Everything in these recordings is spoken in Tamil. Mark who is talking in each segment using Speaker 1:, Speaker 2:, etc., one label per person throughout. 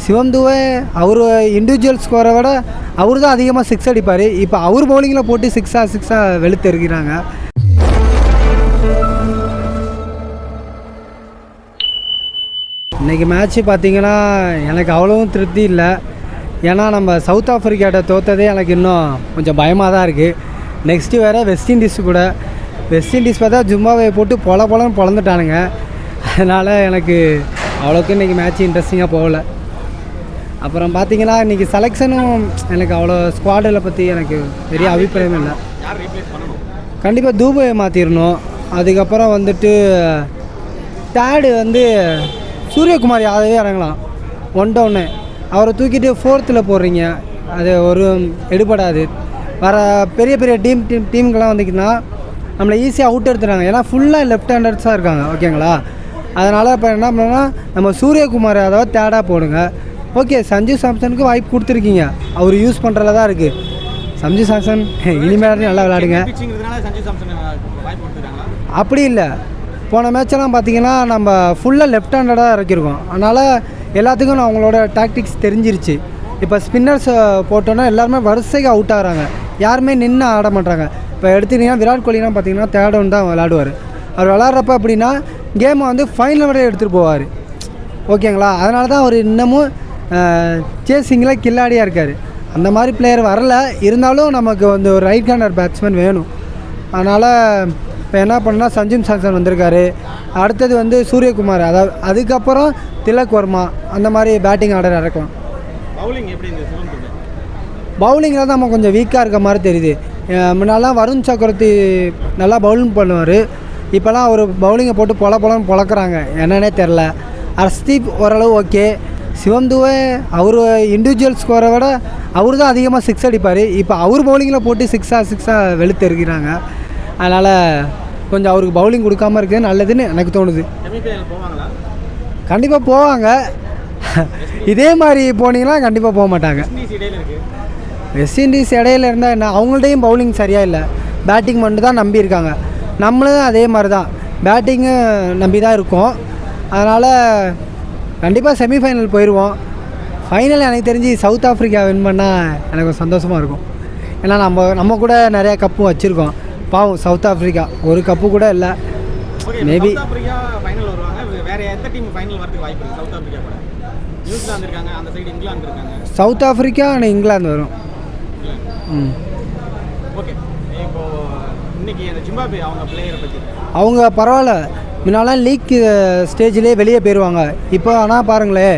Speaker 1: சிவம் துபே அவர் இண்டிவிஜுவல் ஸ்கோரை விட அவர் தான் அதிகமாக சிக்ஸ் அடிப்பார். இப்போ அவர் பவுலிங்கில் போட்டு சிக்ஸாக வெளுத்து இருக்கிறாங்க. இன்றைக்கி மேட்ச்சு பார்த்திங்கன்னா எனக்கு அவ்வளோவும் திருப்தி இல்லை. ஏன்னா நம்ம சவுத் ஆஃப்ரிக்காட்ட தோற்றதே எனக்கு இன்னும் கொஞ்சம் பயமாக தான் இருக்குது. நெக்ஸ்ட்டு வேறு வெஸ்ட் இண்டீஸ் பார்த்தா ஜிம்பாப்வே போட்டு பொலன்னு பொழந்துட்டானுங்க. அதனால் எனக்கு அவ்வளோக்கு இன்றைக்கி மேட்ச் இன்ட்ரெஸ்டிங்காக போகல. அப்புறம் பார்த்திங்கன்னா இன்றைக்கி செலெக்ஷனும் எனக்கு அவ்வளோ ஸ்குவாடில் பற்றி எனக்கு பெரிய அபிப்பிராயம் இல்லை. கண்டிப்பாக தூபை மாற்றிடணும். அதுக்கப்புறம் வந்துட்டு தேர்டு வந்து சூரியகுமார் யாதவே இறங்கலாம். 1 down அவரை தூக்கிட்டு 4th போடுறீங்க, அது ஒரு எடுபடாது. வர பெரிய டீமுக்கெல்லாம் வந்திங்கன்னா நம்மளை ஈஸியாக அவுட் எடுத்துறாங்க. ஏன்னா ஃபுல்லாக லெஃப்ட் ஹேண்டர்ஸாக இருக்காங்க. ஓகேங்களா? அதனால் இப்போ என்ன பண்ணோன்னா நம்ம சூரியகுமார் யாதவை தேர்டாக போடுங்க. ஓகே, சஞ்சு சாம்சனுக்கு வாய்ப்பு கொடுத்துருக்கீங்க, அவர் யூஸ் பண்ணுறதுல தான் இருக்குது. சஞ்சு சாம்சன் இனிமேல் நல்லா விளையாடுங்க. அப்படி இல்லை, போன மேட்செல்லாம் பார்த்திங்கன்னா நம்ம ஃபுல்லாக லெஃப்ட் ஹேண்டடாக இறக்கியிருக்கோம். அதனால் எல்லாத்துக்கும் நான் அவங்களோட டாக்டிக்ஸ் தெரிஞ்சிருச்சு. இப்போ ஸ்பின்னர்ஸ் போட்டோன்னா எல்லாருமே வரிசைக்கு அவுட் ஆகிறாங்க, யாருமே நின்று ஆட மாட்டாங்க. இப்போ எடுத்துக்கிட்டிங்கன்னா விராட் கோலிலாம் பார்த்திங்கன்னா தேர்ட் டவுன் தான் விளையாடுவார். அவர் விளாட்றப்ப அப்படின்னா கேமை வந்து ஃபைனல் வரையும் எடுத்துகிட்டு போவார். ஓகேங்களா? அதனால தான் அவர் இன்னமும் சேசிங்கில் கில்லாடியாக இருக்கார். அந்த மாதிரி பிளேயர் வரல, இருந்தாலும் நமக்கு வந்து ஒரு ரைட் ஹேண்டர் பேட்ஸ்மேன் வேணும். அதனால் இப்போ என்ன பண்ணால் சஞ்சு சாம்சன் வந்திருக்காரு. அடுத்தது வந்து சூரியகுமார், அதாவது அதுக்கப்புறம் திலக் வர்மா, அந்த மாதிரி பேட்டிங் ஆர்டர் இறக்கலாம். பவுலிங்கில் தான் நம்ம கொஞ்சம் வீக்காக இருக்க மாதிரி தெரியுது. முன்னாலாம் வருண் சக்கரவர்த்தி நல்லா பவுலிங் பண்ணுவார். இப்போலாம் அவர் பவுலிங்கை போட்டு பொலன்னு பொழக்கிறாங்க, என்னன்னே தெரில. ஹர்ஷ்தீப் ஓரளவு ஓகே. சிவம் துபே அவர் இண்டிவிஜுவல் ஸ்கோரை விட அவர் தான் அதிகமாக சிக்ஸ் அடிப்பார். இப்போ அவர் பவுலிங்கில் போட்டு சிக்ஸாக வெளுத்து இருக்கிறாங்க. அதனால் கொஞ்சம் அவருக்கு பவுலிங் கொடுக்காமல் இருக்குது நல்லதுன்னு எனக்கு தோணுது. கண்டிப்பாக போவாங்க. இதே மாதிரி போனீங்கன்னா கண்டிப்பாக போக மாட்டாங்க. வெஸ்ட் இண்டீஸ் இடையில இருந்தால் என்ன, அவங்கள்டையும் பவுலிங் சரியாக இல்லை, பேட்டிங் மட்டும் தான் நம்பியிருக்காங்க. நம்மளும் அதே மாதிரி தான் பேட்டிங்கு நம்பி தான் இருக்கோம். அதனால் கண்டிப்பாக செமிஃபைனல் போயிடுவோம். ஃபைனல் எனக்கு தெரிஞ்சு சவுத் ஆஃப்ரிக்கா வின் பண்ணால் எனக்கு சந்தோஷமாக இருக்கும். ஏன்னா நம்ம கூட நிறையா கப்பும் வச்சுருக்கோம். பாவம் சவுத் ஆஃப்ரிக்கா ஒரு கப்பு கூட இல்லை. மேபி சவுத் ஆஃப்ரிக்கா ஆனால் இங்கிலாந்து வரும். அவங்க பரவாயில்ல, முன்னாலாம் லீக் ஸ்டேஜ்லேயே வெளியே போயிடுவாங்க. இப்போ ஆனால் பாருங்களேன்,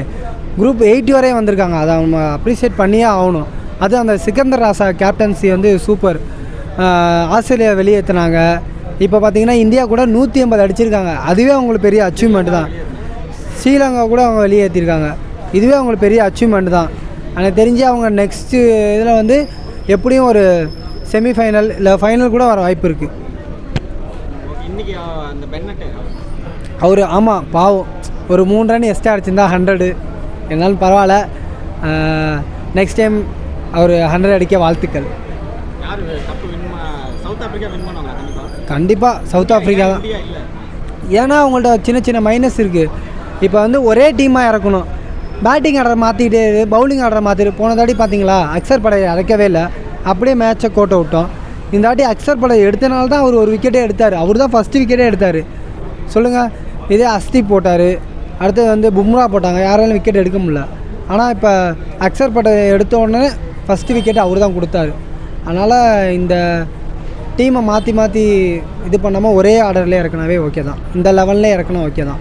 Speaker 1: குரூப் 8 வரையும் வந்திருக்காங்க. அதை அவங்க அப்ரிஷியேட் பண்ணியே ஆகணும். அது அந்த சிக்கந்தர் ராசா கேப்டன்சி வந்து சூப்பர். ஆஸ்திரேலியா வெளியேற்றினாங்க. இப்போ பார்த்திங்கன்னா இந்தியா கூட 180 அடிச்சிருக்காங்க. அதுவே அவங்களுக்கு பெரிய அச்சீவ்மெண்ட் தான். ஸ்ரீலங்கா கூட அவங்க வெளியேற்றிருக்காங்க. இதுவே அவங்களுக்கு பெரிய அச்சீவ்மெண்ட் தான். எனக்கு தெரிஞ்சு அவங்க நெக்ஸ்ட்டு இதில் வந்து எப்படியும் ஒரு செமிஃபைனல் இல்லை ஃபைனல் கூட வர வாய்ப்பு இருக்குது. அவர் ஆமாம் பாவம் ஒரு 3 ரன் எக்ஸ்ட்ரா அடிச்சிருந்தா 100. என்னாலும் பரவாயில்ல, நெக்ஸ்ட் டைம் அவர் 100 அடிக்க வாழ்த்துக்கள். கண்டிப்பாக சவுத் ஆஃப்ரிக்கா தான். ஏன்னா அவங்கள்ட்ட சின்ன மைனஸ் இருக்குது. இப்போ வந்து ஒரே டீமாக இறக்கணும். பேட்டிங் ஆர்டரை மாற்றிக்கிட்டே பவுலிங் ஆர்டரை மாற்றிட்டு போன தாட்டி பார்த்தீங்களா அக்சர் படையை அழைக்கவே இல்லை, அப்படியே மேட்சை கோட்டை விட்டோம். இந்த வாட்டி அக்சர் படை எடுத்தனால தான் அவர் ஒரு விக்கெட்டே எடுத்தார். அவர் தான் ஃபஸ்ட்டு விக்கெட்டே எடுத்தார். சொல்லுங்கள், இதே ஹர்ஷ்தீப் போட்டார், அடுத்தது வந்து பும்ரா போட்டாங்க, யாராலும் விக்கெட் எடுக்க முடியல. ஆனால் இப்போ அக்சர் படை எடுத்த உடனே ஃபஸ்ட்டு விக்கெட் அவர் தான் கொடுத்தாரு. அதனால் இந்த டீமை மாற்றி இது பண்ணாமல் ஒரே ஆர்டர்லேயே இறக்குனாவே ஓகே தான். இந்த லெவல்லே இறக்குனா ஓகே தான்.